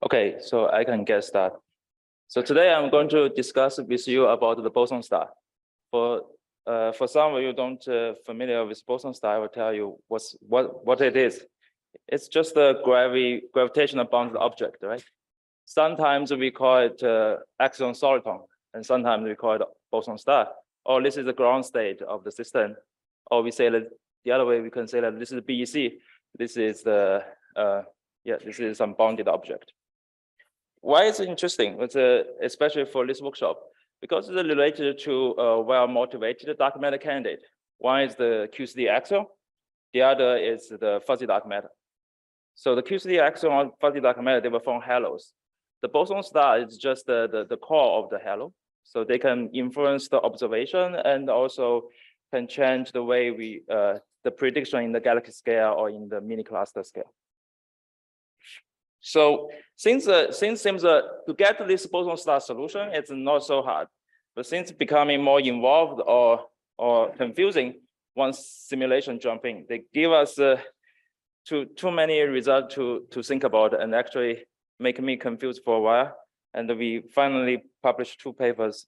Okay, so I can get started. So today I'm going to discuss with you about the boson star. For some of you don't familiar with boson star, I will tell you what it is. It's just a gravitational bounded object, right? Sometimes we call it Axion soliton, and sometimes we call it boson star. Or this is the ground state of the system. Or we say that the other way we can say that this is BEC. This is the this is some bounded object. Why is it interesting? It's especially for this workshop, because it's related to well-motivated dark matter candidate. One is the QCD axion, the other is the fuzzy dark matter. So the QCD axion and fuzzy dark matter, they will form halos. The boson star is just the core of the halo, so they can influence the observation and also can change the way we the prediction in the galaxy scale or in the mini cluster scale. So since to get this boson star solution, it's not so hard. But since becoming more involved or confusing, once simulation jump in, they give us too many results to think about and actually make me confused for a while. And we finally published two papers,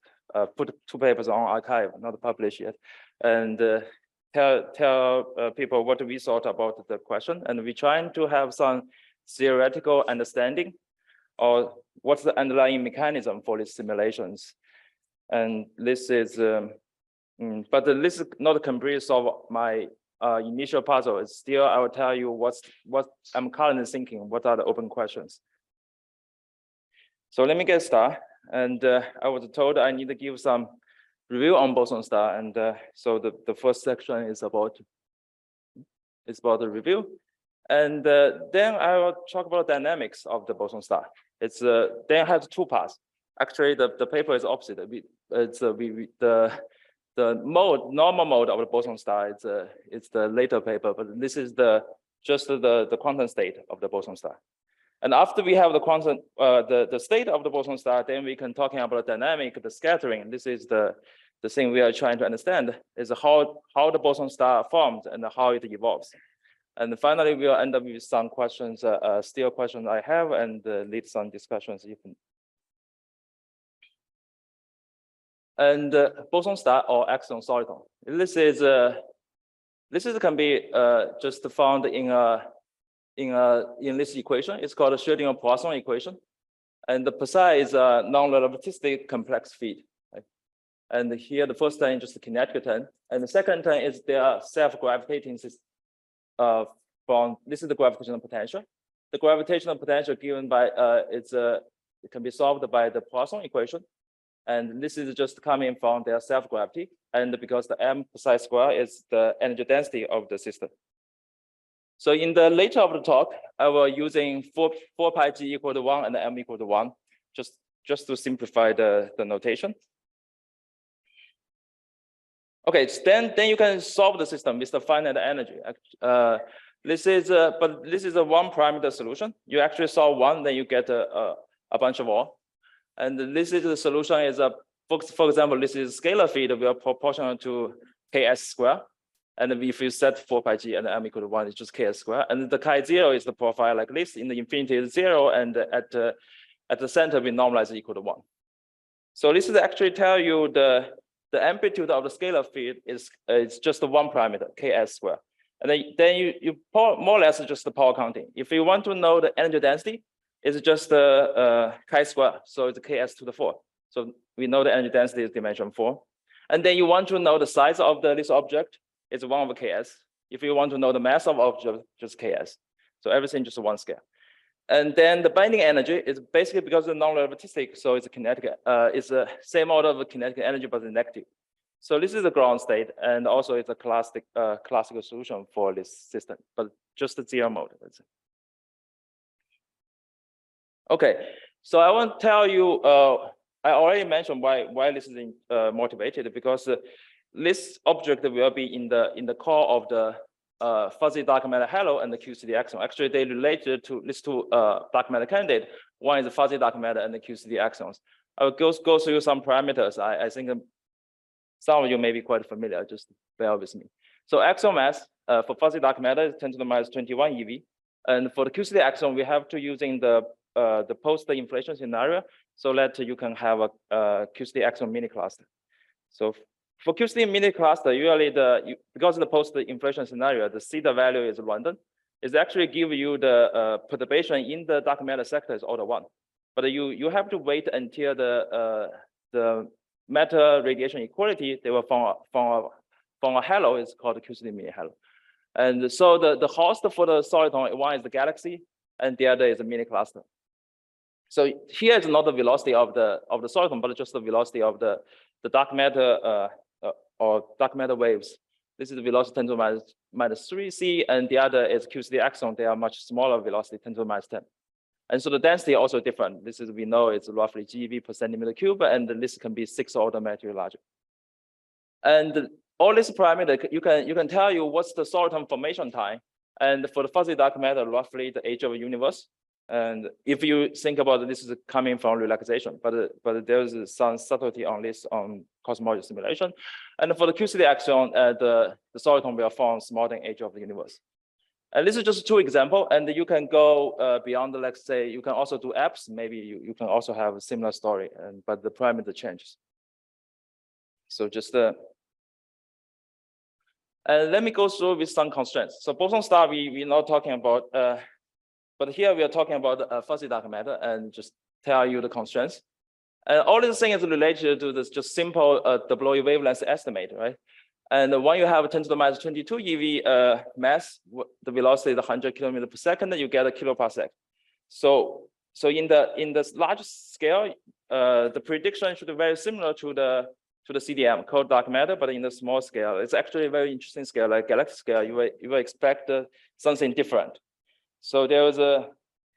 put two papers on archive, not published yet, and tell people what we thought about the question. And we're trying to have some theoretical understanding or what's the underlying mechanism for these simulations. And this is, but this is not a complete solve my initial puzzle. It's still, I will tell you what I'm currently thinking, what are the open questions. So let me get started. And I was told I need to give some review on boson star. And so the first section is about the review. And then I will talk about dynamics of the boson star. It's then has two parts. Actually, the paper is opposite. The normal mode of the boson star. It's the later paper, but this is just the quantum state of the boson star. And after we have the quantum the state of the boson star, then we can talking about the dynamic, the scattering. This is the thing we are trying to understand is how the boson star forms and how it evolves. And finally, we'll end up with some questions, still questions I have, and lead some discussions even. And boson star or Axion soliton. This can be just found in this equation. It's called the Schrödinger-Poisson equation, and the psi is a non-relativistic complex field. Right? And here, the first term is just the kinetic term, and the second term is their self-gravitating system. From this is the gravitational potential. The gravitational potential given by it can be solved by the Poisson equation, and this is just coming from their self-gravity, and because the m psi square is the energy density of the system. So in the later of the talk, I will using 4 pi g equal to 1 and m equal to 1, just to simplify the notation. Okay, so then you can solve the system with the finite energy. This is a one parameter solution. You actually solve one, then you get a bunch of all. And this is the solution is for example, this is scalar field we are proportional to ks square. And if you set 4 pi g and m equal to 1, it's just ks square. And the chi0 is the profile like this. In the infinity is 0, and at the center we normalize it equal to 1. So this is actually tell you the amplitude of the scalar field is just the one parameter, ks square. And then you more or less just the power counting. If you want to know the energy density, it's just chi square, so it's ks to the 4. So we know the energy density is dimension 4. And then you want to know the size of this object, it's 1 over ks. If you want to know the mass of object, just ks. So everything just one scale. And then the binding energy is basically because it's non-relativistic, so it's a kinetic. It's the same order of kinetic energy, but it's negative. So this is the ground state, and also it's a classical solution for this system, but just the zero mode. Okay, so I want to tell you. I already mentioned why this is motivated, because this object will be in the core of the fuzzy dark matter halo and the QCD axion. Actually, they related to these two dark matter candidate. One is the fuzzy dark matter and the QCD axions. I will go through some parameters. I think some of you may be quite familiar. Just bear with me. So axion mass for fuzzy dark matter is 10 to the minus 21 eV, and for the QCD axion we have to using the the post-inflation scenario, so that you can have a QCD Axion mini cluster. So for QCD mini cluster, usually because of the post-inflation scenario, the theta value is random. It's actually give you the perturbation in the dark matter sector is order 1, but you have to wait until the matter radiation equality they will from a halo is called QCD mini halo. And so the host for the soliton, one is the galaxy, and the other is a mini cluster. So here is not the velocity of the soliton, but just the velocity of the dark matter or dark matter waves. This is the velocity 10 to the minus 3c, and the other is QCD Axion. They are much smaller velocity, 10 to the minus 10. And so the density also different. This is, we know it's roughly GeV per centimeter cube, and this can be 6 order magnitude larger. And all this parameter, you can tell you what's the soliton formation time. And for the fuzzy dark matter, roughly the age of the universe. And if you think about it, this is coming from relaxation, but there's some subtlety on this on cosmology simulation. And for the QCD Axion, the soliton will form smaller than age of the universe. And this is just 2 examples, and you can go beyond, let's say, you can also do apps. Maybe you can also have a similar story, but the parameter changes. So just and let me go through with some constraints. So boson star, we're not talking about, but here we are talking about fuzzy dark matter, and just tell you the constraints. And all these things is related to this just simple Dipole wavelength estimate, right? And when you have 10 to the minus 22 eV mass, the velocity is 100 kilometers per second, you get a kiloparsec. So in the large scale, the prediction should be very similar to the CDM, cold dark matter, but in the small scale, it's actually a very interesting scale, like galaxy scale. You will expect something different. So there was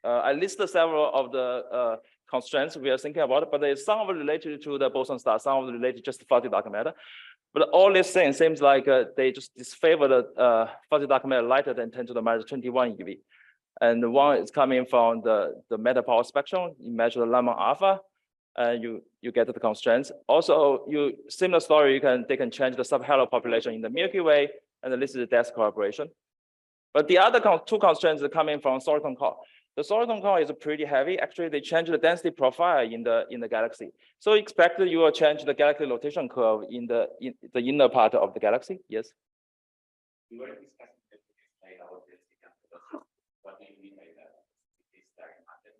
I listed several of the constraints we are thinking about, but there's some of it related to the boson star, some of it related just to fuzzy dark matter. But all these things seems like they just disfavor the fuzzy dark matter lighter than 10 to the minus 21 eV. And one is coming from the matter power spectrum. You measure the Lyman alpha, and you get the constraints. Also, similar story. They can change the sub-halo population in the Milky Way, and this is the death collaboration. But the other 2 constraints are coming from soliton core. The soliton core is pretty heavy. Actually, they change the density profile in the galaxy. So expect you will change the galaxy rotation curve in the inner part of the galaxy. Yes. We were discussing this about this. What do you mean by that? Is dark matter?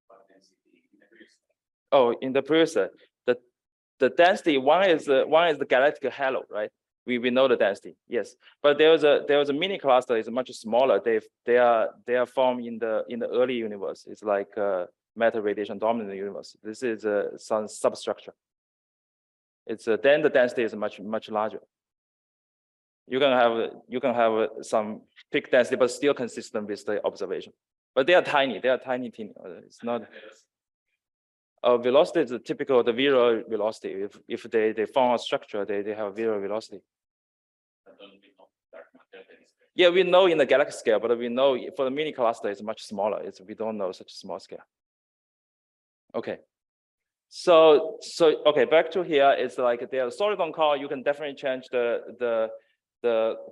What density in the previous? Oh, in the previous, the density one is the galactic halo, right? We know the density, yes. But there was a mini cluster is much smaller. They are formed in the early universe. It's like matter radiation dominant universe. This is some substructure. It's then the density is much larger. You can have some peak density, but still consistent with the observation. But they are tiny. They are tiny. It's not. Velocity is typical the virial velocity. If they form a structure, they have virial velocity. Yeah, we know in the galaxy scale, but we know for the mini cluster it's much smaller. We don't know such a small scale. Okay. So okay, back to here. It's like the soliton core. You can definitely change the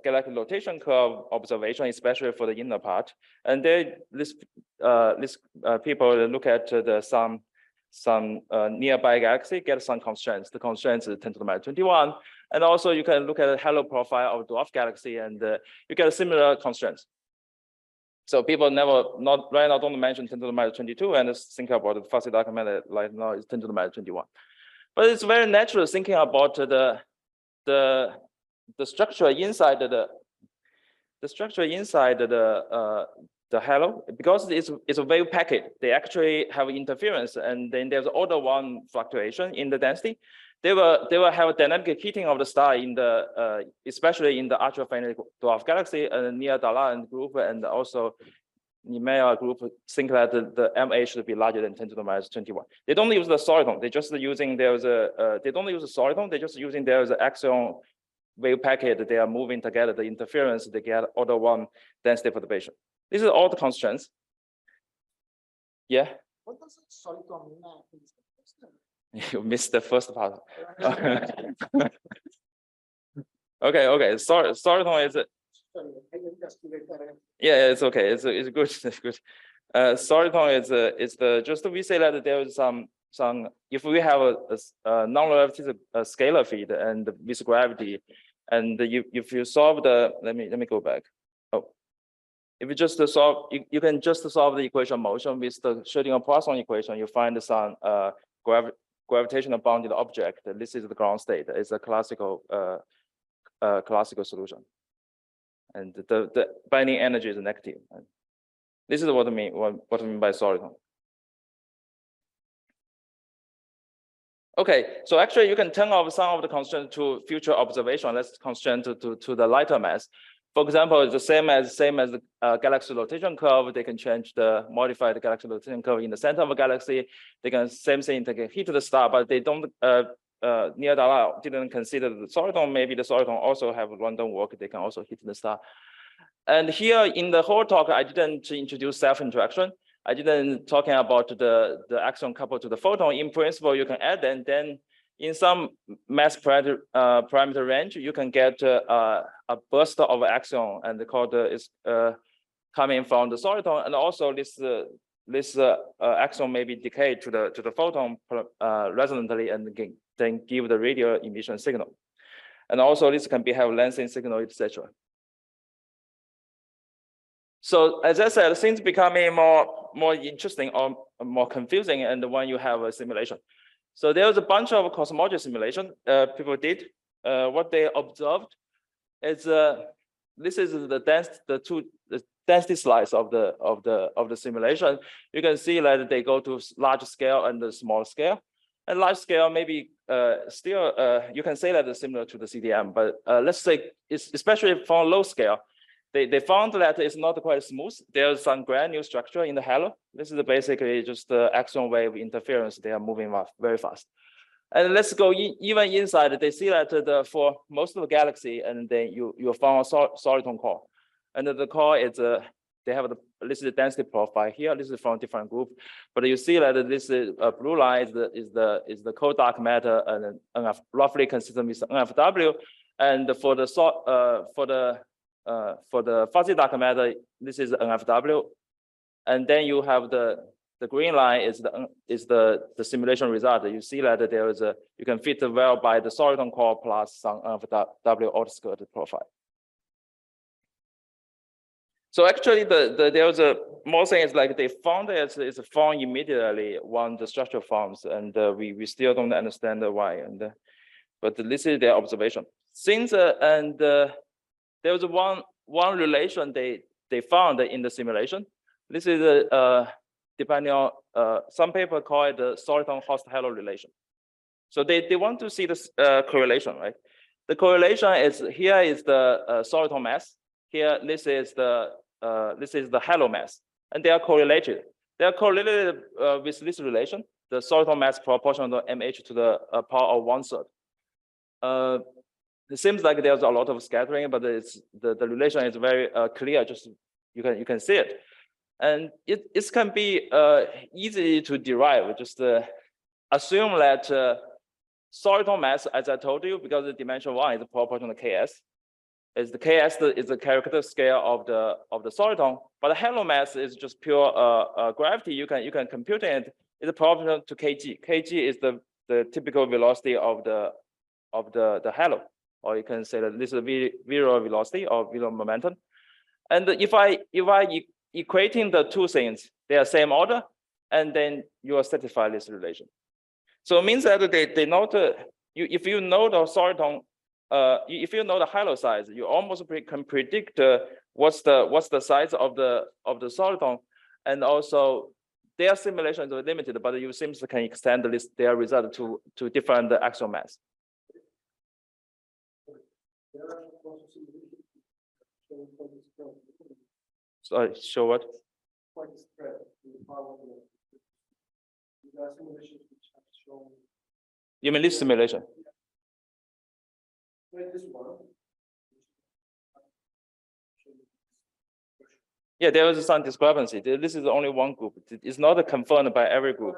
galactic rotation curve observation, especially for the inner part. And this people look at some nearby galaxy, get some constraints. The constraints is 10 to the minus 21. And also you can look at the halo profile of dwarf galaxy, and you get similar constraints. So people right now don't mention 10 to the minus 22 and think about the fuzzy dark matter like now it's 10 to the minus 21. But it's very natural thinking about the structure inside the halo, because it's a wave packet. They actually have interference, and then there's order 1 fluctuation in the density. They will have a dynamic heating of the star in the especially in the ultra-finite dwarf galaxy and near Dalan group, and also Nemea group think that the MA should be larger than 10 to the minus 21. They don't use the soliton. They just using they don't use the soliton. They just using there's an axion wave packet. They are moving together. The interference they get order 1 density perturbation. These are all the constraints. Yeah. What does soliton mean? You missed the first part. Okay. Soliton is just to reiterate. Yeah, it's okay. It's good. It's good. Soliton is the just we say that there is some if we have a non-relative scalar field and with gravity, and if you solve the let me go back. Oh, if you just solve you can just solve the equation of motion with the Schrödinger-Poisson equation. You find some gravitational bounded object. This is the ground state. It's a classical solution, and the binding energy is negative. This is what I mean. What I mean by soliton. Okay, so actually you can turn off some of the constraints to future observation. Let's constrain to the lighter mass. For example, it's the same as the galaxy rotation curve. They can change the modified galaxy rotation curve in the center of a galaxy. They can same thing. They can hit the star, but they don't. Near Dalla didn't consider the soliton. Maybe the soliton also have random work. They can also hit the star. And here in the whole talk, I didn't introduce self-interaction. I didn't talking about the axion coupled to the photon. In principle, you can add them. Then in some mass parameter range, you can get a burst of axion, and called is coming from the soliton. And also this axion may be decayed to the photon resonantly, and then give the radial emission signal. And also this can have lensing signal, etc. So as I said, things becoming more interesting or more confusing, and when you have a simulation. So there's a bunch of cosmology simulation people did. What they observed is this is the density slice of the simulation. You can see that they go to large scale and the small scale. And large scale maybe still you can say that it's similar to the CDM, but let's say it's especially from low scale. They found that it's not quite smooth. There's some granular structure in the halo. This is basically just the axion wave interference. They are moving very fast. And let's go even inside. They see that for most of the galaxy, and then you found a soliton core. And the core is they have this is the density profile here. This is from different group, but you see that this is blue line is the cold dark matter and NF, roughly consistent with NFW. And for the fuzzy dark matter, this is NFW, and then you have the green line is the simulation result. You see that there is you can fit well by the soliton core plus some NFW outskirt profile. So actually, there was a more thing is like they found it's found immediately when the structure forms, and we still don't understand why. But this is their observation. Since there was one relation they found in the simulation. This is depending on some people call it the soliton host halo relation. So they want to see this correlation, right? The correlation is here is the soliton mass. Here this is the halo mass, and they are correlated. They are correlated with this relation, the soliton mass proportional to mh to the power of 1/3. It seems like there's a lot of scattering, but it's the relation is very clear. Just you can see it, and it can be easy to derive. Just assume that soliton mass, as I told you, because the dimension 1 is proportional to ks, is the ks is the character scale of the soliton, but the halo mass is just pure gravity. You can compute it. It's proportional to kg. Kg is the typical velocity of the halo. Or you can say that this is virial velocity or virial momentum. And if I equating the two things, they are same order, and then you will satisfy this relation. So it means that they know if you know the soliton, if you know the halo size, you almost can predict what's the size of the soliton, and also their simulations are limited, but you seems can extend their result to different axial mass. Sorry, show what? You mean this simulation? Yeah, there was some discrepancy. This is only one group. It's not confirmed by every group.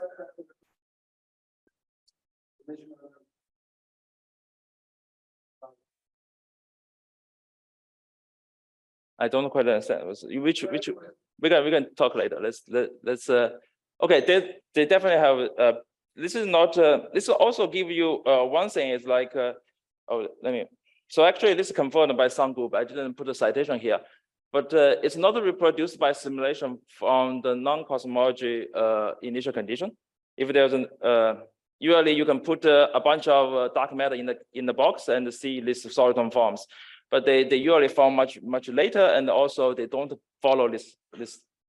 I don't quite understand. Which we can talk later. Let's okay. They definitely have. This is not. This will also give you one thing is like. Oh, let me. So actually, this is confirmed by some group. I didn't put a citation here, but it's not reproduced by simulation from the non-cosmology initial condition. If there's an usually you can put a bunch of dark matter in the box and see these soliton forms, but they usually form much later, and also they don't follow this.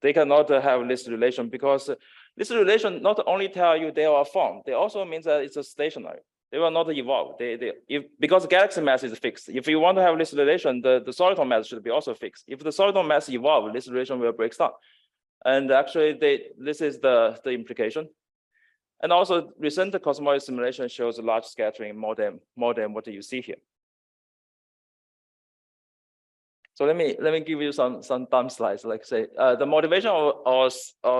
They cannot have this relation because this relation not only tell you they are formed, they also means that it's a stationary. They will not evolve. Because galaxy mass is fixed. If you want to have this relation, the soliton mass should be also fixed. If the soliton mass evolve, this relation will break down. And actually, this is the implication. And also, recent cosmology simulation shows a large scattering more than what you see here. So let me give you some dumb slides. Like say the motivation of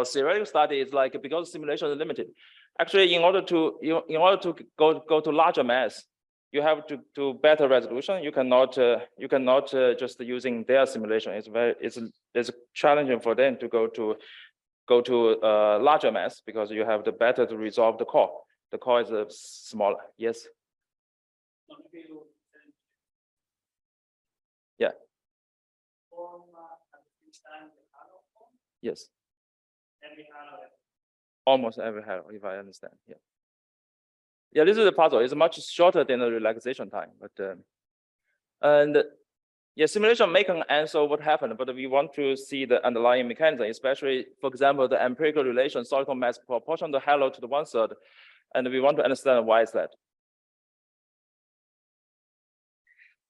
theoretical study is like because simulation is limited. Actually, in order to go to larger mass, you have to do better resolution. You cannot just using their simulation. It's challenging for them to go to larger mass because you have the better to resolve the core. The core is smaller. Yes. Yeah. Yes. Almost every halo, if I understand. Yeah. Yeah, this is a puzzle. It's much shorter than the relaxation time, but and yeah, simulation may can answer what happened, but we want to see the underlying mechanism, especially, for example, the empirical relation soliton mass proportion to halo to the 1/3, and we want to understand why is that.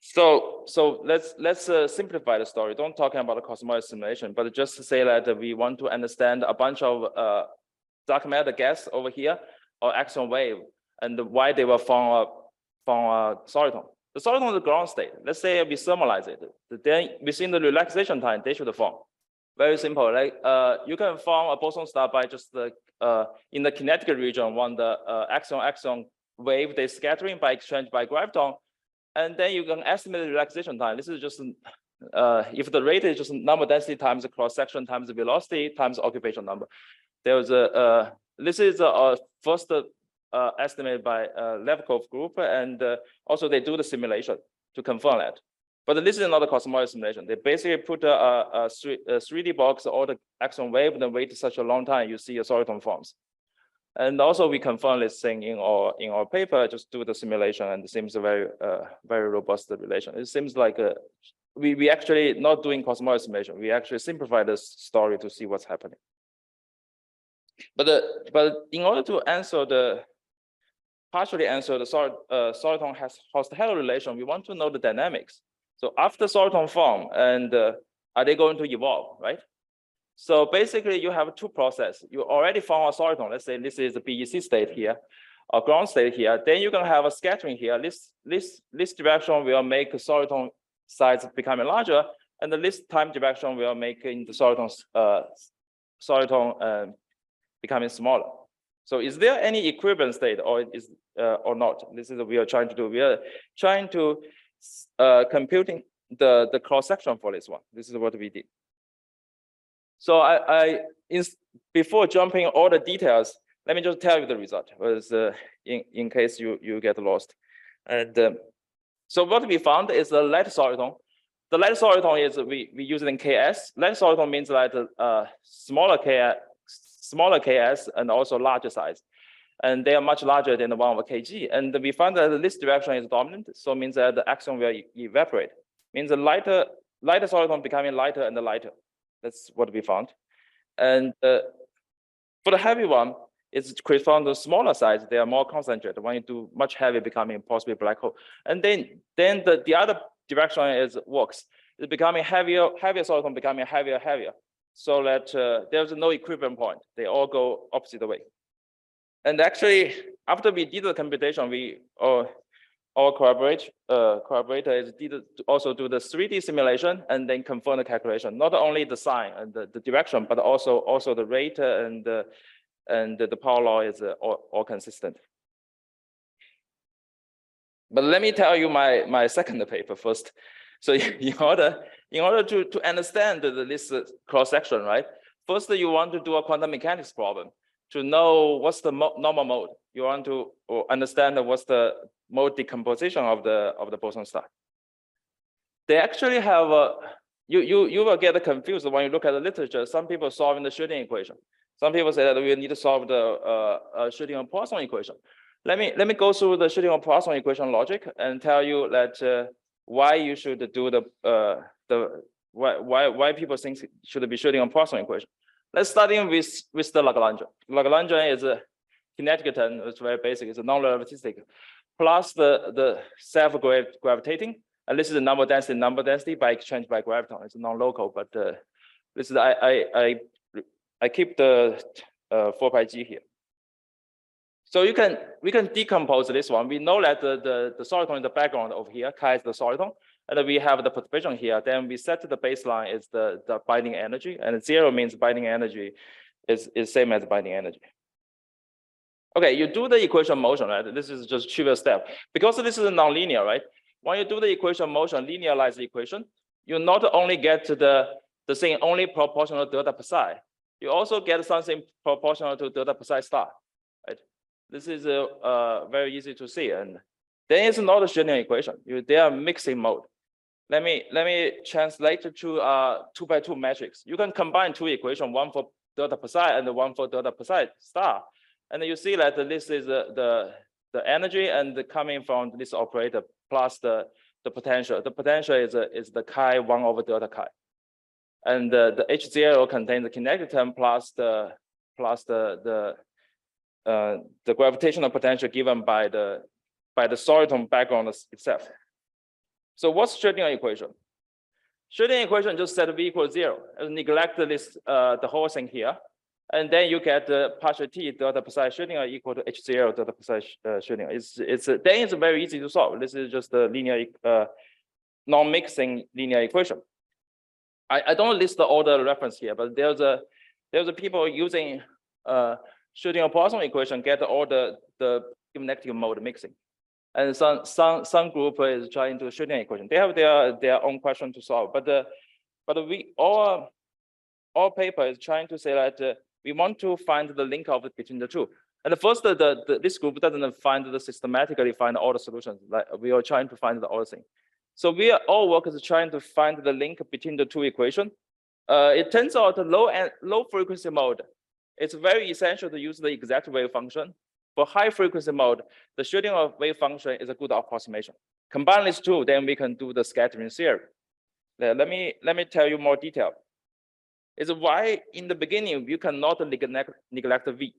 So let's simplify the story. Don't talk about the cosmology simulation, but just to say that we want to understand a bunch of dark matter gas over here or axion wave and why they were from a soliton. The soliton is the ground state. Let's say we thermalize it. Then within the relaxation time, they should form. Very simple. Like you can form a boson star by just in the kinetic region when the axion wave they scattering by exchange by graviton. And then you can estimate the relaxation time. This is just if the rate is just number density times the cross section times the velocity times occupation number. There's this is a first estimate by Levkov group, and also they do the simulation to confirm that. But this is not a cosmology simulation. They basically put a 3D box or the axion wave and then wait such a long time. You see a soliton forms. And also we confirm this thing in our paper, just do the simulation, and it seems a very robust relation. It seems like we actually not doing cosmology simulation. We actually simplify this story to see what's happening. But in order to partially answer the soliton has host-halo relation, we want to know the dynamics. So after soliton form, and are they going to evolve, right? So basically, you have two processes. You already found a soliton. Let's say this is the BEC state here, or ground state here. Then you can have a scattering here. This direction will make soliton size becoming larger, and this time direction will make in the soliton becoming smaller. So is there any equivalent state, or not? This is what we are trying to do. We are trying to computing the cross section for this one. This is what we did. So before jumping all the details, let me just tell you the result, was in case you get lost. And so what we found is the light soliton. The light soliton is we use it in KS. Light soliton means like smaller KS and also larger size, and they are much larger than the 1 over kg. And we found that this direction is dominant, so it means that the axion will evaporate. Means the lighter soliton becoming lighter and lighter. That's what we found. And for the heavy one, it's correspond to smaller size. They are more concentrated. When you do much heavy, becoming possibly black hole. And then the other direction works. It's becoming heavier soliton becoming heavier. So that there's no equilibrium point. They all go opposite way. And actually, after we did the computation, our collaborator did also do the 3D simulation and then confirm the calculation. Not only the sign and the direction, but also the rate and the power law is all consistent. But let me tell you my second paper first. So in order In order to understand this cross section, right? First, you want to do a quantum mechanics problem to know what's the normal mode. You want to understand what's the mode decomposition of the boson star. They actually have you will get confused when you look at the literature. Some people solving the Schrödinger equation. Some people say that we need to solve the Schrödinger-Poisson equation. Let me go through the Schrödinger-Poisson equation logic and tell you that why you should do why people think it should be Schrödinger-Poisson equation. Let's start in with the Lagrangian. Lagrangian is a kinetic term. It's very basic. It's a non-relativistic plus the self-gravitating. And this is the number density by exchange by graviton. It's non-local, but this is I keep the 4 pi g here. So we can decompose this one. We know that the soliton in the background over here, chi is the soliton, and then we have the perturbation here. Then we set the baseline is the binding energy, and 0 means binding energy is same as binding energy. Okay, you do the equation of motion, right? This is just trivial step. Because this is nonlinear, right? When you do the equation of motion, linearize the equation, you not only get to the thing only proportional to delta psi, you also get something proportional to delta psi star, right? This is very easy to see, and then it's not a Schrödinger equation. They are mixing mode. Let me translate to 2 by 2 matrix. You can combine two equations, one for delta psi and one for delta psi star, and you see that this is the energy and coming from this operator plus the potential. The potential is the chi 1 over delta chi, and the H0 contains the kinetic term plus the gravitational potential given by the soliton background itself. So what's Schrödinger equation? Schrödinger equation just set v equals 0 and neglect this the whole thing here, and then you get the partial t delta psi Schrödinger equal to H0 delta psi Schrödinger. Then it's very easy to solve. This is just a linear non-mixing linear equation. I don't list all the reference here, but there's a people using Schrödinger-Poisson equation get all the magnetic mode mixing, and some group is trying to Schrödinger equation. They have their own question to solve, but we all paper is trying to say that we want to find the link of between the two. And first, this group doesn't systematically find all the solutions. Like we are trying to find all the things. So we are all workers trying to find the link between the two equations. It turns out the low frequency mode, it's very essential to use the exact wave function. For high frequency mode, the Schrödinger wave function is a good approximation. Combine these two, then we can do the scattering theory. Let me tell you more detail. Is why in the beginning you cannot neglect V.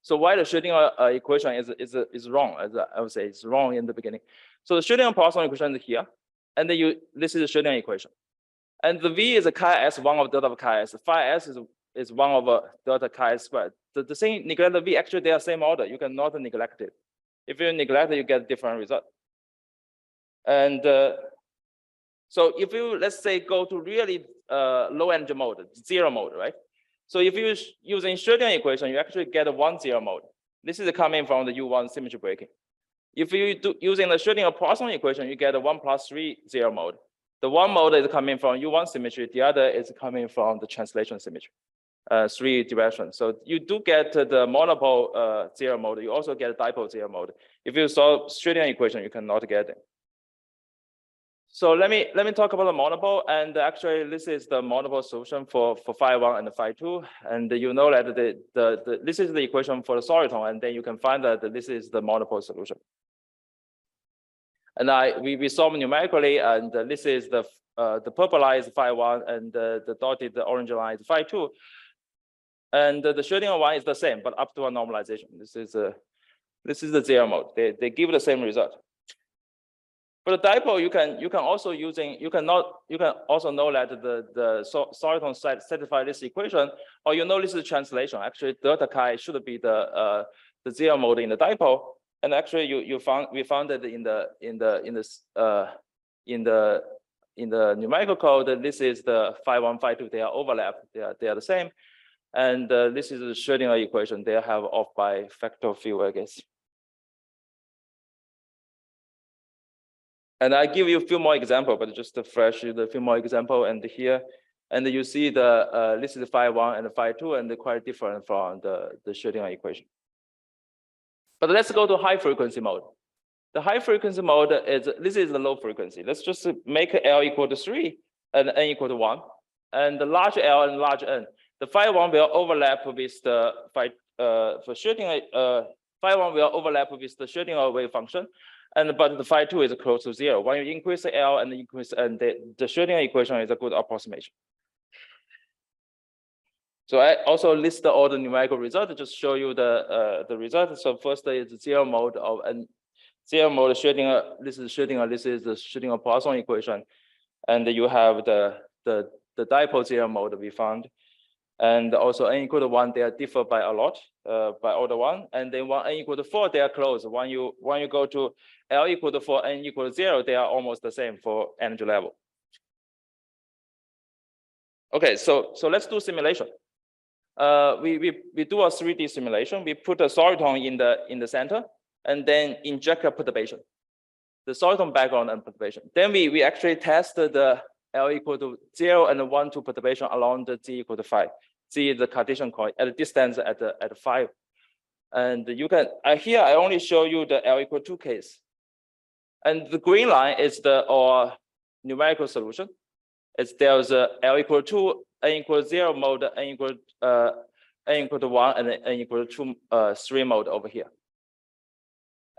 So why the Schrödinger equation is wrong? As I would say, it's wrong in the beginning. So the Schrödinger-Poisson equation is here, and then this is the Schrödinger equation, and the V is a chi s 1 of delta of chi s. Phi s is 1 over delta chi s squared. The same neglect the V. Actually, they are same order. You cannot neglect it. If you neglect it, you get different result. And so if you let's say go to really low energy mode, 0 mode, right? So if you're using Schrödinger equation, you actually get a 1-0 mode. This is coming from the U1 symmetry breaking. If you do using the Schrödinger-Poisson equation, you get a 1 plus 3-0 mode. The one mode is coming from U1 symmetry. The other is coming from the translation symmetry. 3 directions. So you do get the monopole 0 mode. You also get a dipole 0 mode. If you solve Schrödinger equation, you cannot get it. So let me talk about the monopole, and actually this is the monopole solution for phi 1 and phi 2, and you know that this is the equation for the soliton, and then you can find that this is the monopole solution. And we solve numerically, and this is the purple line is phi 1, and the dotted orange line is phi 2, and the Schrödinger one is the same, but up to a normalization. This is the 0 mode. They give the same result. For the dipole, you can also know that the soliton satisfy this equation, or you know this is translation. Actually, delta chi should be the 0 mode in the dipole, and actually we found that in the numerical code, this is the phi 1, phi 2. They are overlap. They are the same, and this is the Schrödinger equation. They have off by factor few, I guess. And I give you a few more examples, but just to flash you the few more example. And here, and you see the this is phi 1 and phi 2, and they're quite different from the Schrödinger equation. But let's go to high frequency mode. The high frequency mode is, this is the low frequency. Let's just make L equal to 3 and N equal to 1. And the large L and large N. The phi 1 will overlap with the phi, for Schrödinger, phi 1 will overlap with the Schrödinger wave function. But the phi 2 is close to 0. When you increase the L and increase N, the Schrödinger equation is a good approximation. So I also list all the numerical results, just show you the result. So first is 0 mode of N. 0 mode Schrödinger, this is the Schrödinger-Poisson equation. And you have the dipole 0 mode we found. And also N equal to 1, they are differ by a lot, by order 1. And then when N equal to 4, they are close. When you go to L equal to 4, N equal to 0, they are almost the same for energy level. Okay, so let's do simulation. We do a 3D simulation. We put a soliton in the center, and then inject a perturbation, the soliton background and perturbation. Then we actually test the L equal to 0 and 1, 2 perturbation along the Z equal to 5. Z is the Cartesian coin at a distance at 5. And you can, here I only show you the L equal to 2 case. And the green line is our numerical solution. There's a L equal to 2, N equal to 0 mode, N equal to 1, and N equal to 3 mode over here.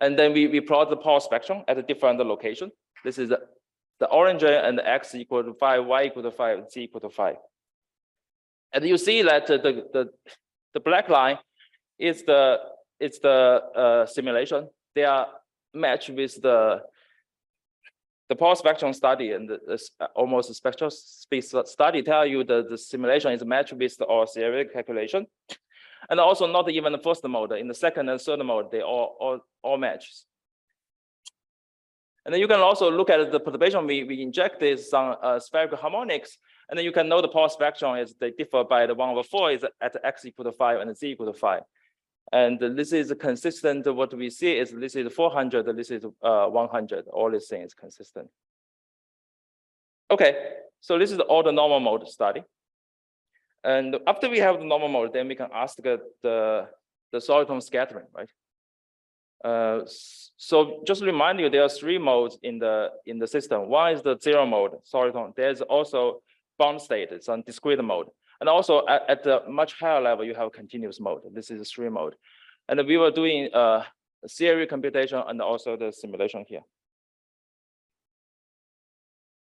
And then we plot the power spectrum at a different location. This is the orange and the X equal to 5, Y equal to 5, Z equal to 5. And you see that the black line is the simulation. They are matched with the power spectrum study, and almost the spectral space study tell you that the simulation is matched with our theoretical calculation. And also not even the first mode, in the second and third mode, they all match. And then you can also look at the perturbation we inject is some spherical harmonics, and then you can know the power spectrum is they differ by the 1/4 is at X equal to 5 and Z equal to 5. And this is consistent. What we see is this is 400, this is 100. All these things consistent. Okay, so this is all the normal mode study. And after we have the normal mode, then we can ask the soliton scattering, right? So just to remind you, there are 3 modes in the system. One is the 0 mode soliton. There's also bound state. It's on discrete mode. And also at a much higher level, you have continuous mode. This is a 3 mode. And we were doing a theory computation and also the simulation here.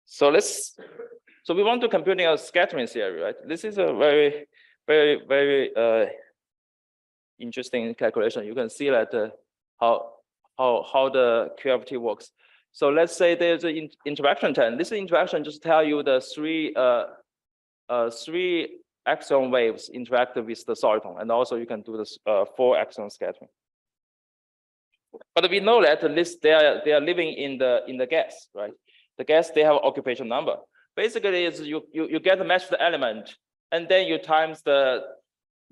So we want to compute a scattering theory, right? This is a very, very, very interesting calculation. You can see that how the QFT works. So let's say there's an interaction time. This interaction just tell you the 3 axion waves interact with the soliton, and also you can do this 4 axion scattering. But we know that at least they are living in the gas, right? The gas, they have occupation number. Basically, is you get a matched element, and then you times the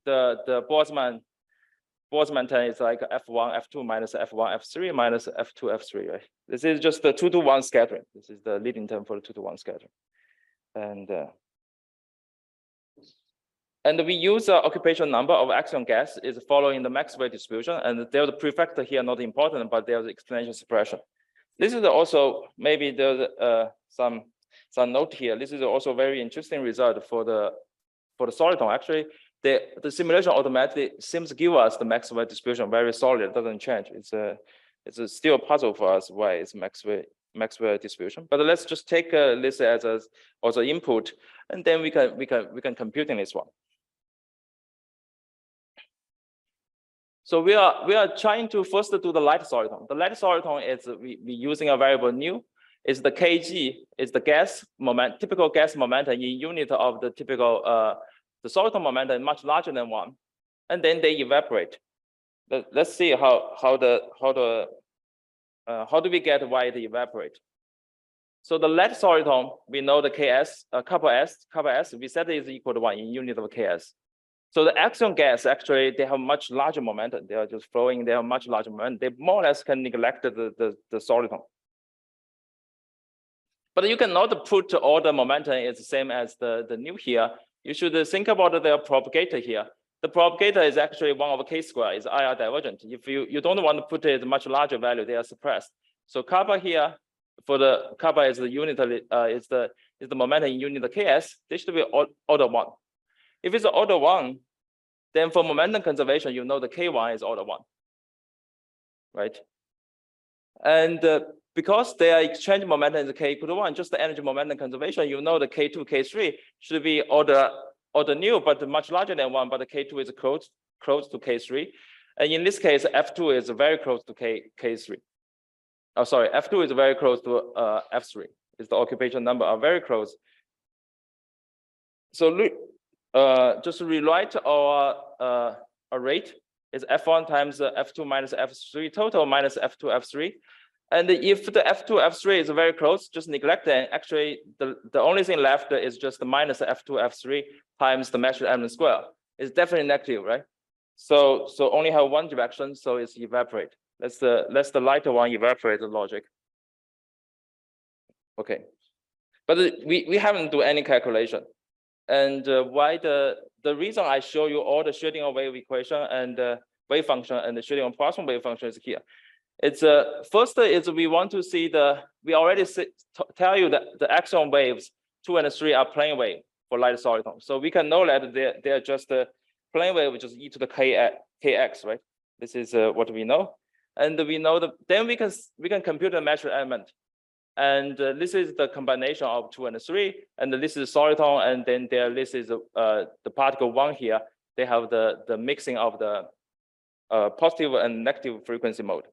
Boltzmann term is like F1, F2 minus F1, F3 minus F2, F3, right? This is just the 2-to-1 scattering. This is the leading term for the 2-to-1 scattering. And we use the occupation number of axion gas is following the Maxwell distribution, and there's a prefactor here, not important, but there's exponential suppression. This is also, maybe there's some note here. This is also very interesting result for the soliton. Actually, the simulation automatically seems to give us the Maxwell distribution very solid. It doesn't change. It's still a puzzle for us why it's Maxwell distribution. But let's just take this as also input, and then we can compute in this one. So we are trying to first do the light soliton. The light soliton is we using a variable nu. Is the kg is the gas moment, typical gas momentum in unit of the typical the soliton momentum is much larger than 1, and then they evaporate. Let's see how do we get why they evaporate. So the light soliton, we know the ks couple s we set it is equal to 1 in unit of ks. So the axion gas, actually, they have much larger momentum. They are just flowing, they have much larger momentum. They more or less can neglect the soliton. But you cannot put all the momentum is the same as the nu here. You should think about the propagator here. The propagator is actually 1 over k square, is IR divergent. If you don't want to put it much larger value, they are suppressed. So kappa here, for the kappa is the unit is the momentum in unit ks. This should be order 1. If it's order 1, then for momentum conservation, you know the k1 is order 1, right? And because they are exchanging momentum in the k equal to 1, just the energy momentum conservation, you know the k2, k3 should be order nu, but much larger than 1, but the k2 is close to k3. And in this case, F2 is very close to k3. Oh, sorry, F2 is very close to F3. Is the occupation number are very close. So just rewrite our rate is F1 times F2 minus F3 total minus F2, F3. And if the F2, F3 is very close, just neglect it. Actually, the only thing left is just the minus F2, F3 times the measured element square. It's definitely negative, right? So only have one direction, so it's evaporate. Let's the lighter one evaporate the logic. Okay, but we haven't do any calculation. And why the reason I show you all the Schrödinger wave equation and wave function and the Schrödinger-Poisson wave function is here. It's first is we want to see we already tell you that the Axion waves 2 and 3 are plane wave for light soliton. So we can know that they're just a plane wave, which is e to the kx, right? This is what we know, and we know that then we can compute the measured element, and this is the combination of 2 and 3, and this is soliton, and then this is the particle 1 here. They have the mixing of the positive and negative frequency mode.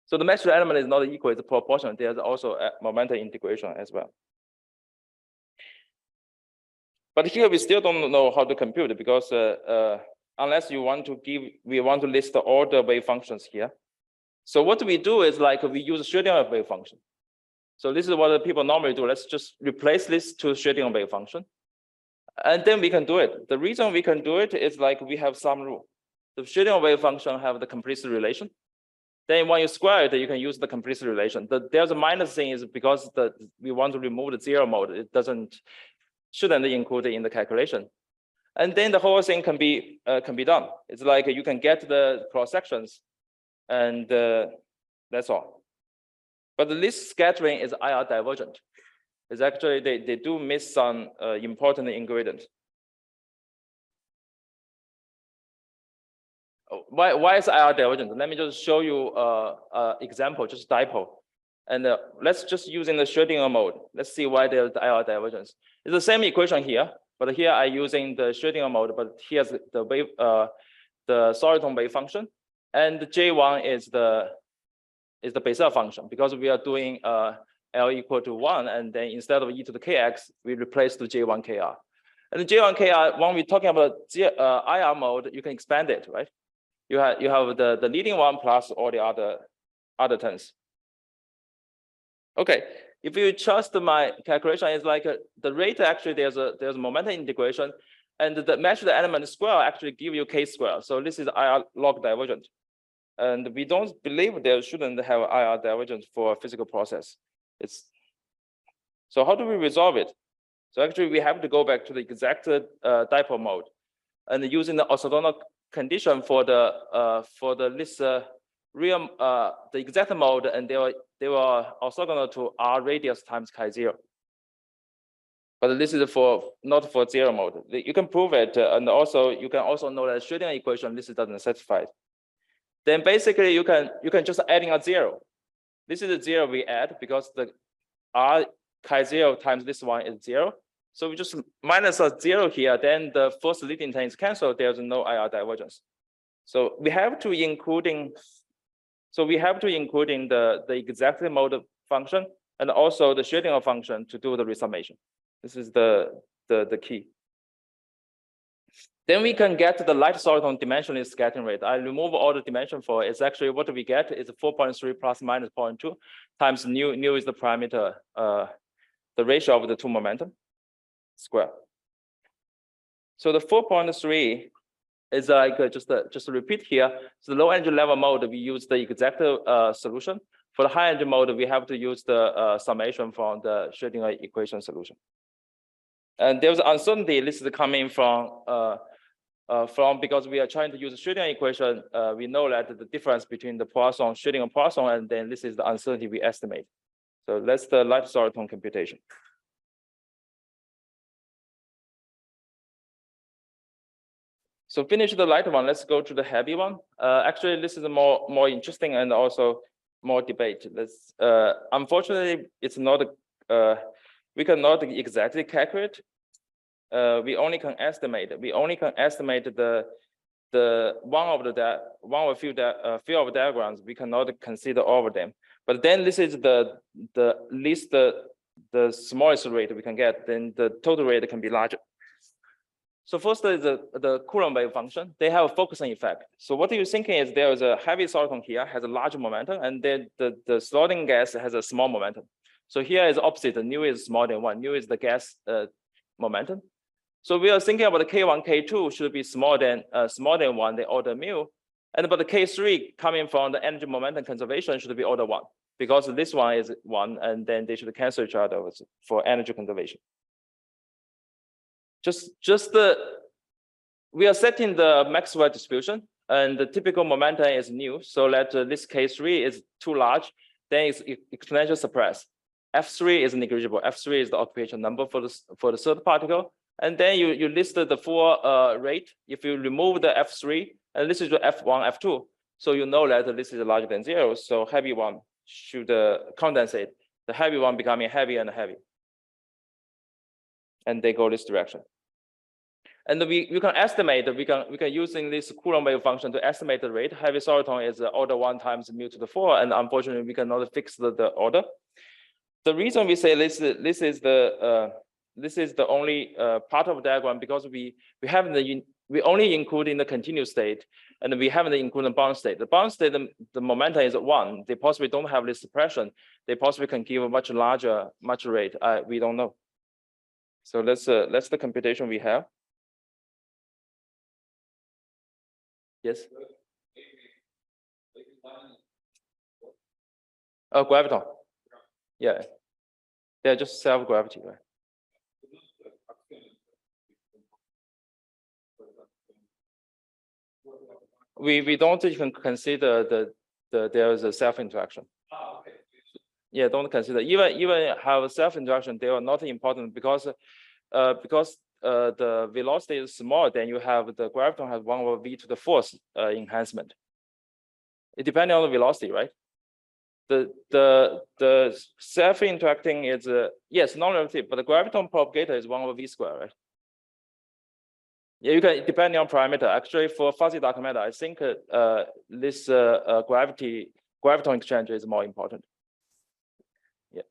So the measured element is not equal, it's proportional. There's also a momentum integration as well. But here we still don't know how to compute it because unless we want to list all the wave functions here. So what we do is like we use Schrödinger wave function. So this is what the people normally do. Let's just replace this to Schrödinger wave function. And then we can do it. The reason we can do it is like we have some rule. The Schrödinger wave function have the complicity relation. Then when you square it, you can use the complicity relation. There's a minus thing is because we want to remove the zero mode. It shouldn't include it in the calculation. And then the whole thing can be done. It's like you can get the cross sections, and that's all. But this scattering is IR divergent. It's actually they do miss some important ingredient. Why is IR divergent? Let me just show you example, just dipole. And let's just using the Schrödinger mode. Let's see why there's IR divergence. It's the same equation here, but here I'm using the Schrödinger mode, but here's the wave, the soliton wave function. And the J1 is the Bessel function because we are doing L equal to 1, and then instead of e to the kx, we replace the J1 kr. And the J1 kr, when we're talking about IR mode, you can expand it, right? You have the leading one plus all the other terms. Okay, if you trust my calculation, it's like the rate actually there's a momentum integration, and the measured element square actually give you k square. So this is IR log divergent, and we don't believe there shouldn't have IR divergence for a physical process. So how do we resolve it? So actually we have to go back to the exact dipole mode, and using the orthogonal condition for the exact mode, and they were orthogonal to r radius times chi0. But this is not for zero mode. You can prove it, and also you can also know that Schrödinger equation this doesn't satisfy it. Then basically you can just adding a 0. This is a 0 we add because the r chi0 times this one is 0. So we just minus a 0 here, then the first leading term is canceled. There's no IR divergence. So we have to including the exact mode function and also the Schrödinger function to do the resummation. This is the key. Then we can get the light soliton dimensionless scattering rate. I remove all the dimension for it. It's actually what we get is 4.3 plus minus 0.2 times nu is the parameter, the ratio of the two momentum square. So the 4.3 is like just to repeat here. So the low energy level mode, we use the exact solution For the high energy mode, we have to use the summation from the Schrödinger equation solution. And there's uncertainty. This is coming from because we are trying to use the Schrödinger equation. We know that the difference between the Poisson, Schrödinger-Poisson, and then this is the uncertainty we estimate. So that's the light soliton computation. So finish the light one. Let's go to the heavy one. Actually, this is more interesting and also more debate. Let's unfortunately, it's not we cannot exactly calculate. We only can estimate. We only can estimate the one of a few of diagrams. We cannot consider all of them. But then this is the least the smallest rate we can get. Then the total rate can be larger. So first is the Coulomb wave function. They have a focusing effect. So what you're thinking is there is a heavy soliton here, has a large momentum, and then the sliding gas has a small momentum. So here is opposite. The nu is smaller than 1. Nu is the gas momentum. So we are thinking about the K1, K2 should be smaller than 1, the order mu. And but the K3 coming from the energy momentum conservation should be order 1, because this one is 1, and then they should cancel each other for energy conservation. We are setting the Maxwell distribution, and the typical momentum is nu. So that this K3 is too large, then it's exponential suppressed. F3 is negligible. F3 is the occupation number for the third particle. And then you listed the full rate. If you remove the F3, and this is the F1, F2, so you know that this is larger than 0. So heavy one should condensate. The heavy one becoming heavy and heavy. And they go this direction. And we can estimate, we can using this Coulomb wave function to estimate the rate. Heavy soliton is order 1 times mu to the 4, and unfortunately we cannot fix the order. The reason we say this is the only part of the diagram, because we only include in the continuous state, and we haven't included the bound state. The bound state, the momentum is 1. They possibly don't have this suppression. They possibly can give a much larger rate. We don't know. So that's the computation we have. Yes. Graviton. Yeah. They're just self-gravity, right? We don't even consider there is a self-interaction. Oh, okay. Yeah, don't consider even have self-interaction. They are not important because the velocity is small. Then you have the graviton has 1 over v to the 4th enhancement. It depends on the velocity, right? The self-interacting is yes, non-relative, but the graviton propagator is 1 over v squared, right? Yeah, you can depending on parameter. Actually, for fuzzy dark matter, I think this graviton exchange is more important. Yeah.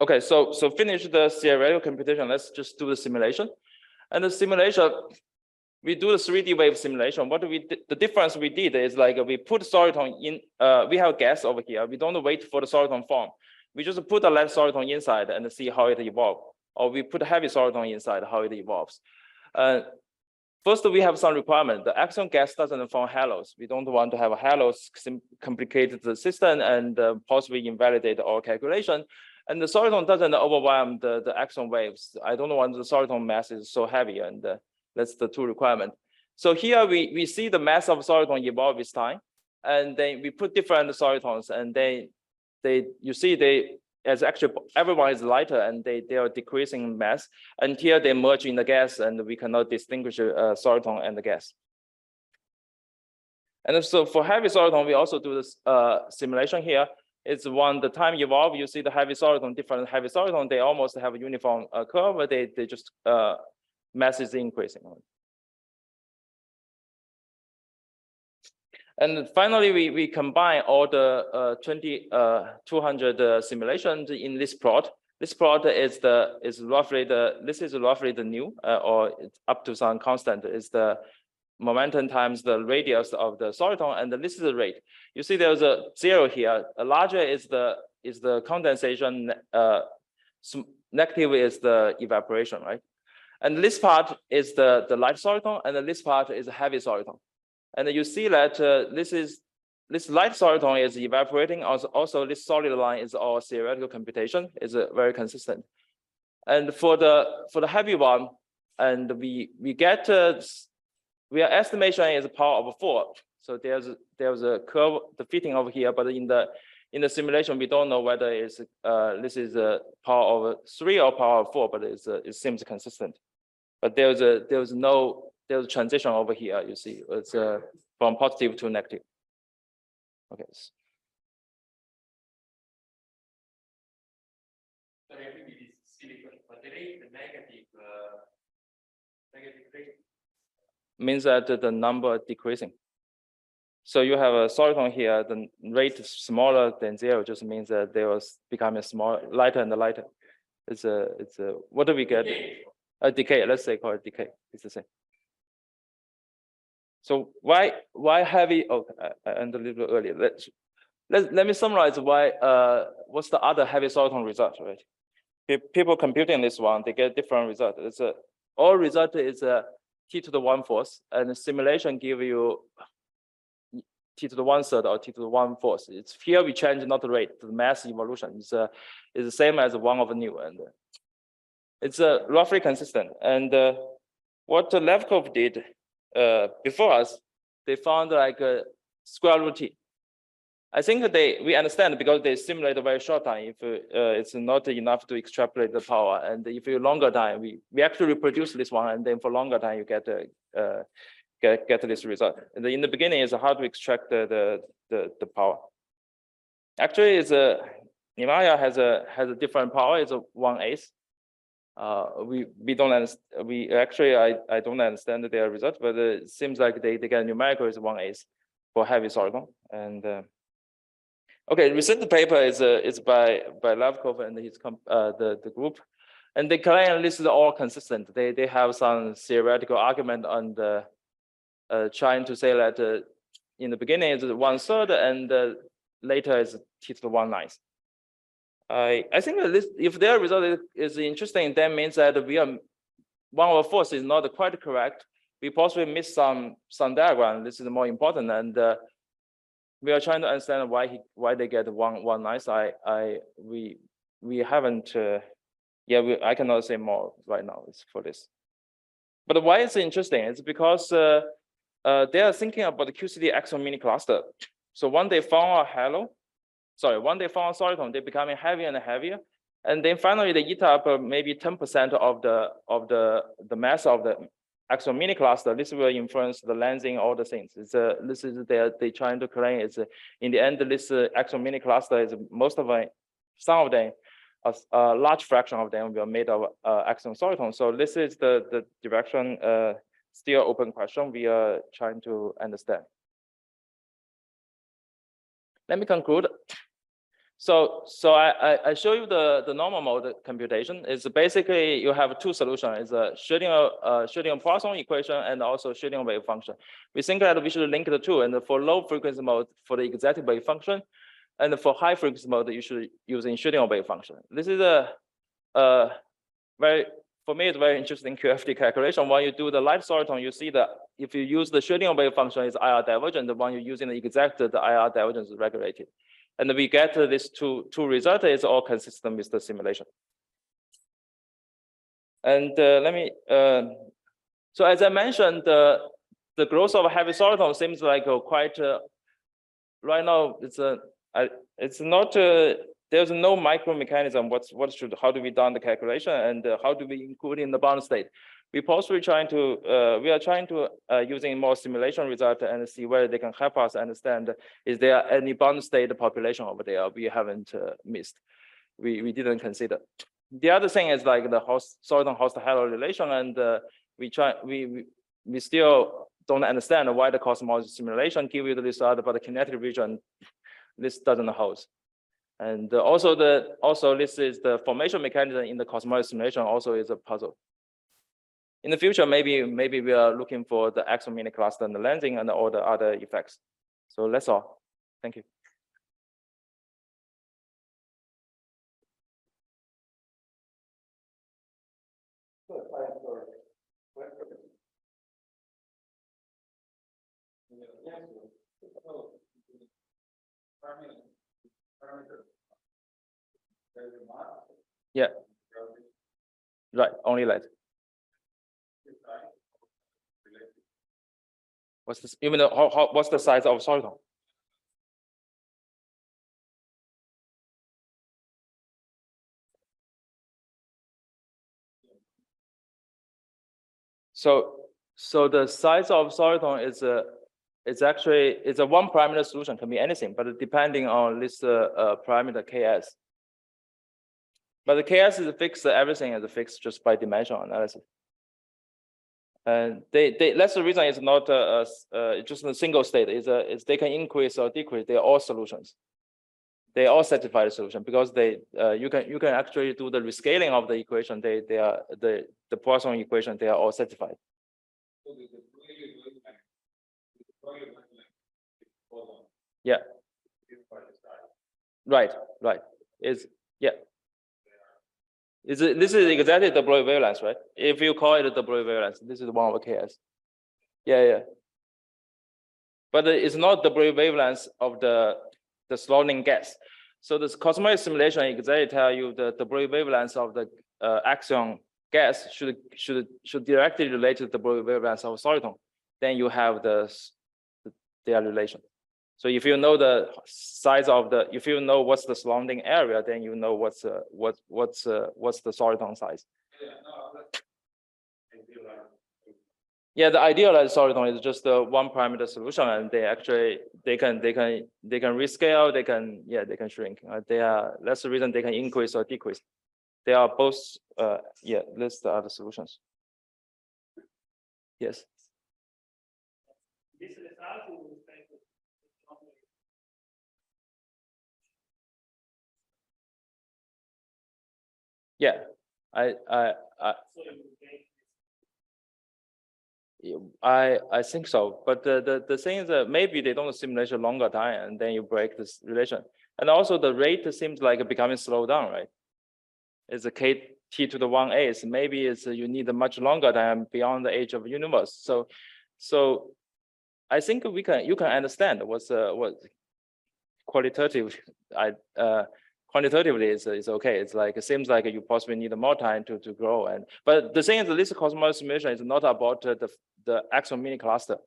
Okay, so finish the theoretical computation. Let's just do the simulation. And the simulation, we do the 3D wave simulation. What the difference we did is like we put soliton in. We have gas over here. We don't wait for the soliton form. We just put a light soliton inside and see how it evolves. Or we put a heavy soliton inside, how it evolves. First, we have some requirement. The Axion gas doesn't form halos. We don't want to have a halos complicate the system and possibly invalidate our calculation. And the soliton doesn't overwhelm the Axion waves. I don't want the soliton mass is so heavy, and that's the 2 requirement. So here we see the mass of soliton evolve with time, and then we put different solitons, and you see as actually everyone is lighter, and they are decreasing mass until they merge in the gas, and we cannot distinguish soliton and the gas. And so for heavy soliton, we also do this simulation here. It's when the time evolve, you see the heavy soliton, different heavy soliton, they almost have a uniform curve. They just mass is increasing. And finally, we combine all the 200 simulations in this plot. This plot is roughly the nu, or it's up to some constant, is the momentum times the radius of the soliton, and this is the rate. You see there's a 0 here. A larger is the condensation, negative is the evaporation, right? And this part is the light soliton, and this part is a heavy soliton. And you see that this light soliton is evaporating. Also, this solid line is our theoretical computation is very consistent. And for the heavy one, and we are estimation is power of 4. So there's a curve, the fitting over here, but in the simulation we don't know whether it's this is a power of 3 or power of 4, but it seems consistent. But there's a transition over here. You see, it's from positive to negative. Okay. Sorry, I think it is silly question, but the rate, the negative rate means that the number decreasing. So you have a soliton here, the rate is smaller than 0, just means that they was becoming lighter and lighter. It's a what do we get? A decay. Let's say call it decay. It's the same. So why heavy? Oh, I ended a little earlier. Let me summarize why. What's the other heavy soliton result? Right? People computing this one, they get different result. All result is t to the 1/4, and the simulation give you t to the 1/3 or t to the 1/4. It's here we change not the rate, the mass evolution is the same as 1 over nu, and it's roughly consistent. And what Levkov did before us, they found like a square root t. I think we understand because they simulate a very short time. If it's not enough to extrapolate the power, and if you longer time, we actually reproduce this one, and then for longer time you get this result. And in the beginning, it's hard to extract the power. Actually, it's Nimaya has a different power. It's a 1/8. We don't understand. I don't understand their result, but it seems like they get numerical is 1/8 for heavy soliton. And okay, recent paper is by Lavkov and his the group, and they claim this is all consistent. They have some theoretical argument on the trying to say that in the beginning is 1/3 and later is t to the 1/9. I think that if their result is interesting, that means that 1/4 is not quite correct. We possibly miss some diagram. This is more important, and we are trying to understand why they get 1/9. We haven't. I cannot say more right now. It's for this. But why it's interesting? It's because they are thinking about the QCD Axion mini cluster. So when they found when they found a soliton, they're becoming heavier and heavier, and then finally they eat up maybe 10% of the mass of the Axion mini cluster. This will influence the lensing, all the things. This is they trying to claim is in the end this Axion mini cluster is some of them, a large fraction of them will made of Axion soliton. So this is the direction. Still open question. We are trying to understand. Let me conclude. So I show you the normal mode computation. It's basically you have two solutions. It's a Schrödinger-Poisson equation and also Schrödinger wave function. We think that we should link the two. And for low frequency mode, for the exact wave function, and for high frequency mode, you should use Schrödinger wave function. This is for me, it's very interesting QFT calculation. When you do the light soliton, you see that if you use the Schrödinger wave function, it's IR divergent. When you're using the exact, the IR divergence is regulated. And we get this two result is all consistent with the simulation. And so as I mentioned, the growth of heavy soliton seems like quite, right now, it's not, there's no micro mechanism. How do we done the calculation, and how do we include in the bound state? We are trying to using more simulation result and see whether they can help us understand is there any bound state population over there we haven't missed. We didn't consider. The other thing is like the soliton host halo relation, and we still don't understand why the cosmology simulation give you the result, but the kinetic region this doesn't hold. And also this is the formation mechanism in the cosmology simulation also is a puzzle. In the future, maybe we are looking for the Axion mini cluster and the lensing and all the other effects. So that's all. Thank you. Time for Yeah. Right, only light. What's this? Even what's the size of soliton? So the size of soliton is a one parameter solution, can be anything, but depending on this parameter Ks. But the Ks is fixed, everything is fixed just by dimensional analysis. And that's the reason it's not just a single state. It's they can increase or decrease. They're all solutions. They all satisfy the solution because you can actually do the rescaling of the equation. They are the Poisson equation. They are all satisfied. Yeah. Right. This is exactly the Dipole wavelength, right? If you call it the Dipole wavelength, this is 1 over Ks. Yeah. But it's not the Dipole wavelength of the surrounding gas. So this cosmetic simulation exactly tell you the Dipole wavelength of the Axion gas should directly relate to the Dipole wavelength of soliton. Then you have their relation. So if you know the size of if you know what's the surrounding area, then you know what's the soliton size. Yeah, the idealized soliton is just a one parameter solution, and they can rescale, they can shrink. That's the reason they can increase or decrease. They are both these are the solutions. Yes. This result is Yeah, I think so, but the thing is that maybe they don't simulate a longer time, and then you break this relation. And also the rate seems like becoming slowed down, right? It's a kt to the 1/8. Maybe it's you need a much longer time beyond the age of the universe. So I think you can understand what qualitative quantitatively is okay. It's like it seems like you possibly need more time to grow. But the thing is, this cosmological simulation is not about the Axion mini cluster.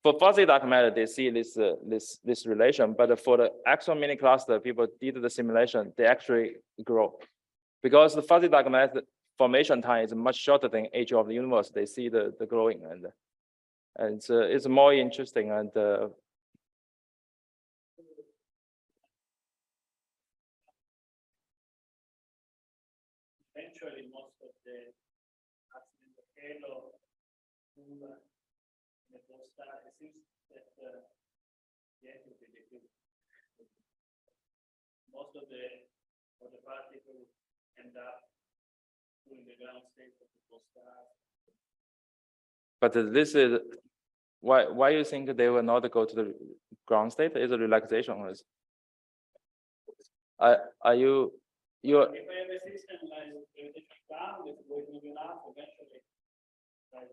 For fuzzy dark matter, they see this relation, but for the Axion mini cluster, people did the simulation, they actually grow. Because the fuzzy dark matter formation time is much shorter than age of the universe, they see the growing, and it's more interesting. And eventually most of the accidental halo in the post-star, it seems that most of the particles end up in the ground state of the post-star. but this is why you think they will not go to the ground state? Is a relaxation? Are you? If I have a system like gravitation down, it's going to be enough eventually. Try to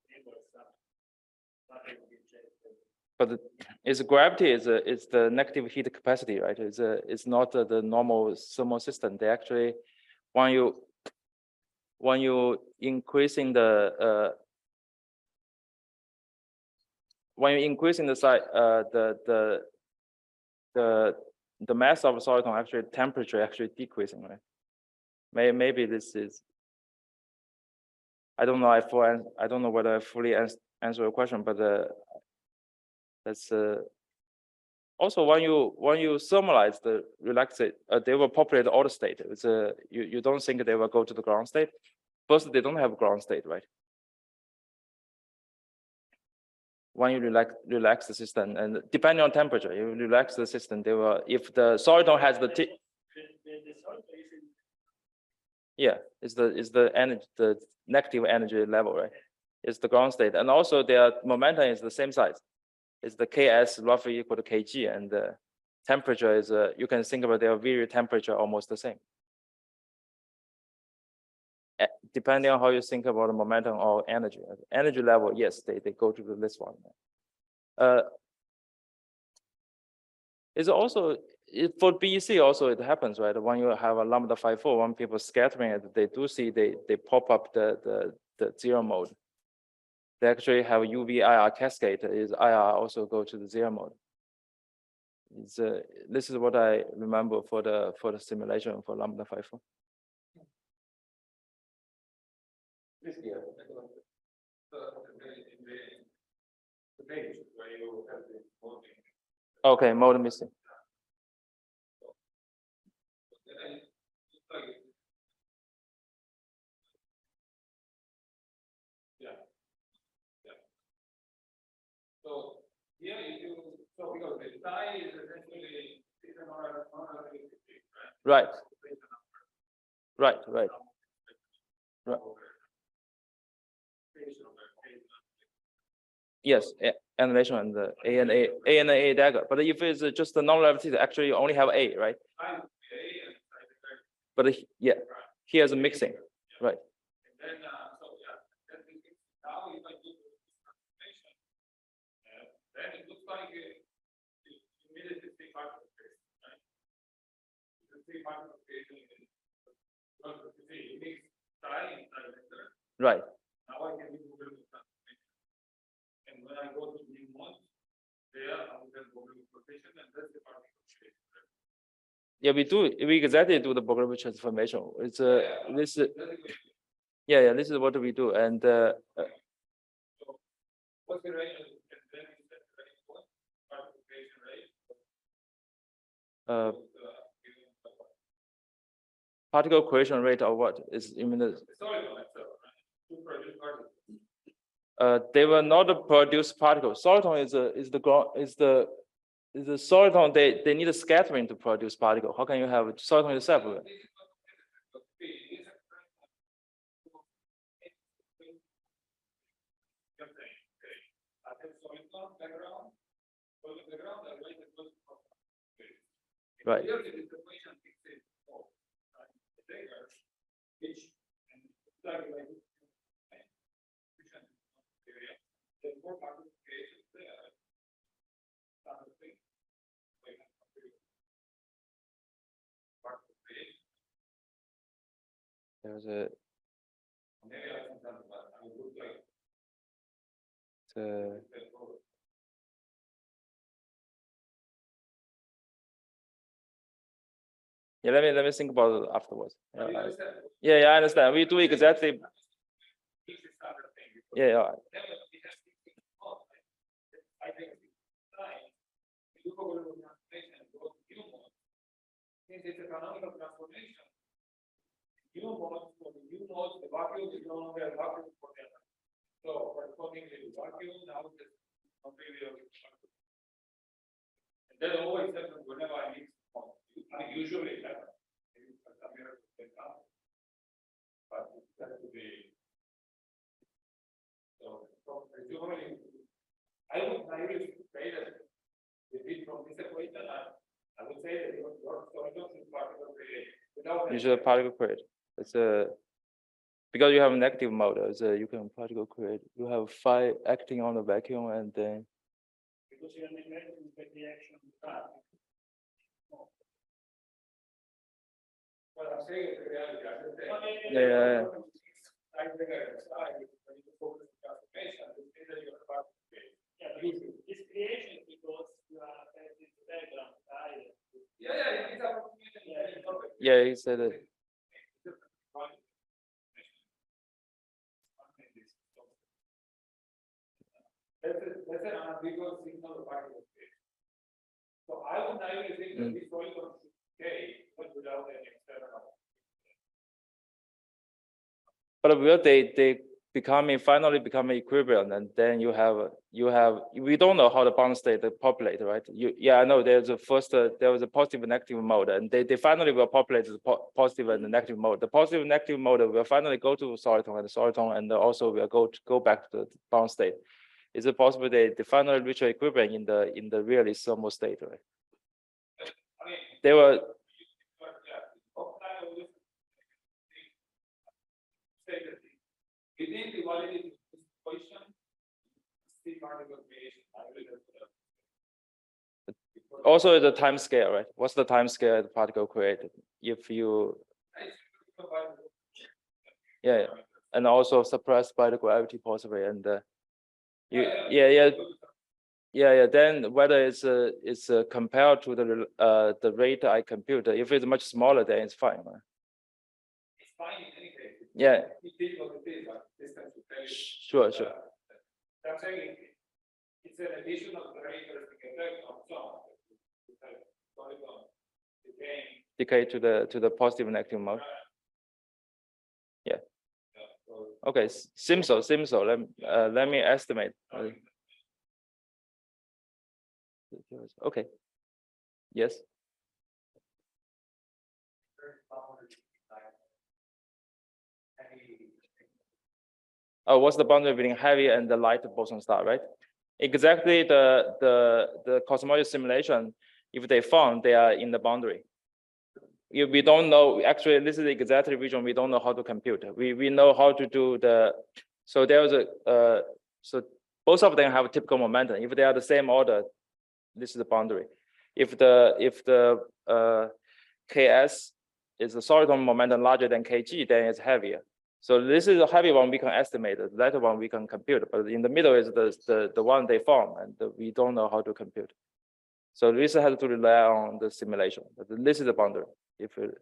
stable stuff. But its gravity is the negative heat capacity, right? It's not the normal thermal system. They actually, when you increasing the size, the mass of soliton, actually temperature actually decreasing, right? Maybe this is. I don't know. I don't know whether I fully answer your question, but that's also when you thermalize the relaxate, they will populate all the state. It's you don't think they will go to the ground state. First, they don't have ground state, right? When you relax the system, and depending on temperature, you relax the system, they will. If the soliton has the yeah, it's the energy, the negative energy level, right? It's the ground state, and also their momentum is the same size. It's the Ks roughly equal to Kg, and the temperature is you can think about their virial temperature almost the same. Depending on how you think about the momentum or energy level, yes, they go to this one. It's also for BEC also it happens, right? When you have a lambda 5-4, when people scattering it, they do see they pop up the zero mode. They actually have UV IR cascade. Is IR also go to the zero mode? It's this is what I remember for the simulation for lambda 5-4. The page where you have the voting. Okay, mode missing. So here because the tie is essentially Right. Right. Right. Right. Yes, annihilation and the A and A dagger. But if it's just the non-relativity, actually you only have A, right? But yeah, here's a mixing, right? And then now if I do the transformation, then it looks like you immediately see part of the space, right? You can see part of the space because you see it makes tie inside vector. Right. Now I can do the transformation. And when I go to new mode, there I will then go to rotation, and that's the particle shape. Yeah, we exactly do the Borg transformation. It's this yeah, this is what we do. And So what's the range? And then you set the range for participation rate. Particle creation rate or what is even the Sorry, to produce particles. they will not produce particles. Soliton is the soliton. They need a scattering to produce particle. How can you have soliton itself? Right. There's a yeah, let me think about it afterwards. Yeah, I understand. We do exactly. Yeah. Since it's a canonical transformation, new modes for the new modes, the vacuum is no longer a vacuum for them. So correspondingly, the vacuum now is completely. And that always happens whenever I mix modes. I usually happen. But that would be so presumably I would say that the bit from this equation I would say that your solution is particle created without Usually particle create. It's a because you have a negative mode. You can particle create. You have phi acting on the vacuum and then. Because you are neglecting the reaction part. Well, I'm saying it's the reality. Yeah. I think when you focus on transformation, you see that you're part of the space. Yeah, but this creation is because you are affecting the background side. Yeah, it's a Yeah, he said it. That's an ambiguous signal of particle space. So I would naively think that this solution should stay, but without any external. But will they finally become equilibrium, and then you have we don't know how the bound state populate, right? I know there's a first there was a positive and negative mode, and they finally will populate the positive and the negative mode. The positive and negative mode will finally go to soliton, and the soliton and also will go back to the bound state. Is it possible they finally reach equilibrium in the realist thermal state, right? I mean, They were. Within the validity position, still particle creation. also the time scale, right? What's the time scale the particle created? If you, yeah, and also suppressed by the gravity possibly, and then whether it's compared to the rate I compute, if it's much smaller, then it's fine, right? It's fine in any case. Yeah. It is what it is, but distance will tell you. Sure. I'm saying it's an additional very interesting effect on some. Decay to the positive and negative mode. Yeah. Okay, seems so. Let me estimate. Okay. Yes. Oh, what's the boundary between heavy and the light boson star, right? Exactly the cosmology simulation, if they found they are in the boundary. If we don't know, actually, this is the exact region we don't know how to compute. We know how to do so there's so both of them have a typical momentum. If they are the same order, this is the boundary. If the Ks is the soliton momentum larger than Kg, then it's heavier. So this is a heavy one we can estimate. The lighter one we can compute, but in the middle is the one they form, and we don't know how to compute. So this has to rely on the simulation. But this is the boundary. If it,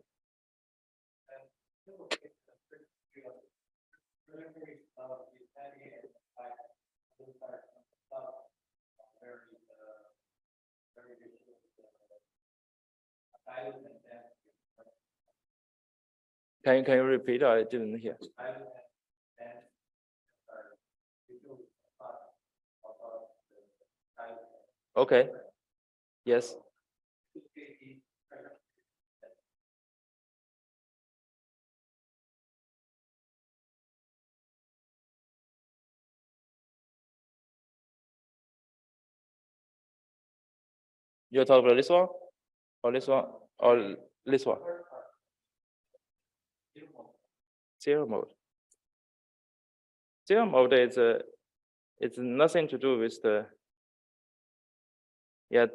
can you repeat? I didn't hear. Okay. Yes. You're talking about this one, or this one, or this one? Zero mode. Zero mode is it's nothing to do with the. Yeah.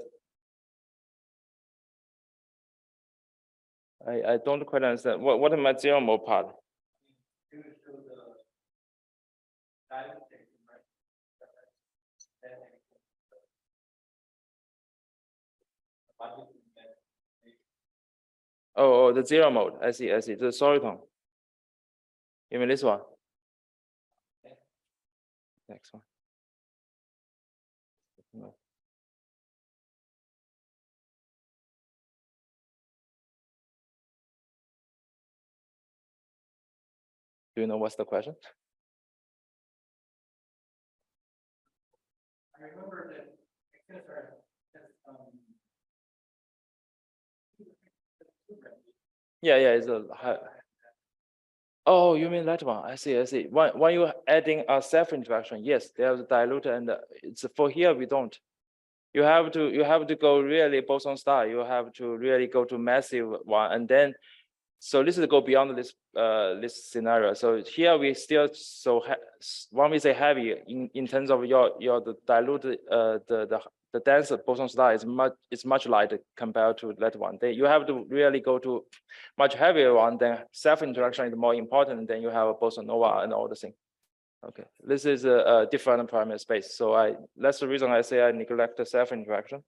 I don't quite understand. What is my zero mode part? Oh, the zero mode. I see. The soliton. You mean this one? Next one. No. Do you know what's the question? I remember that. Yeah, it's a high. Oh, you mean that one? I see. When you're adding a self-interaction, yes, there's a dilute, and it's for here we don't. You have to go really boson star. You have to really go to massive one, and then so this is go beyond this scenario. So here we still when we say heavy in terms of your the dilute the dense boson star is much lighter compared to that one. You have to really go to much heavier one. Then self interaction is more important. Then you have a boson nova and all the thing. Okay, this is a different primary space. So that's the reason I say I neglect the self interaction.